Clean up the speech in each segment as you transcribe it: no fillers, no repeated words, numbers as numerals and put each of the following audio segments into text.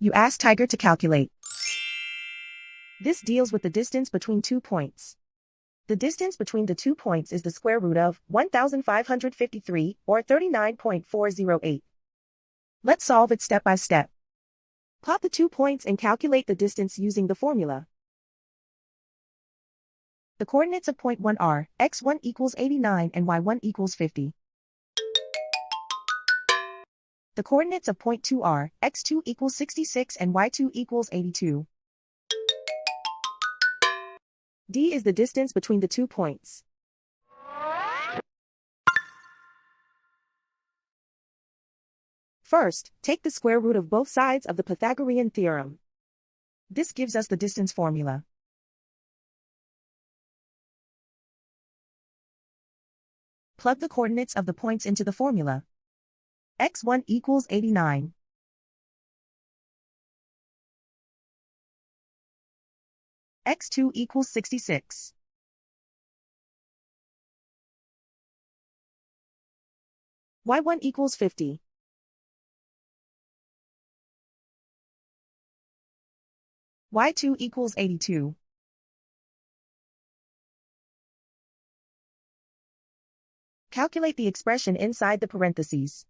You ask Tiger to calculate. This deals with the distance between 2 points. The distance between the 2 points is the square root of 1,553, or 39.408. Let's solve it step by step. Plot the 2 points and calculate the distance using the formula. The coordinates of point 1 are x1 equals 89 and y1 equals 50. The coordinates of point 2 are x2 equals 66 and y2 equals 82. D is the distance between the 2 points. First, take the square root of both sides of the Pythagorean theorem. This gives us the distance formula. Plug the coordinates of the points into the formula. x1 equals 89. x2 equals 66. y1 equals 50. y2 equals 82. Calculate the expression inside the parentheses.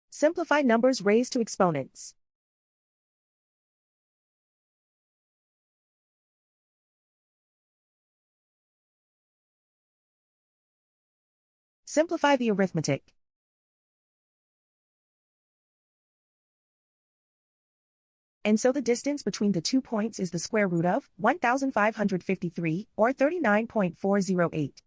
Simplify numbers raised to exponents. Simplify the arithmetic. And so the distance between the 2 points is the square root of 1,553, or 39.408.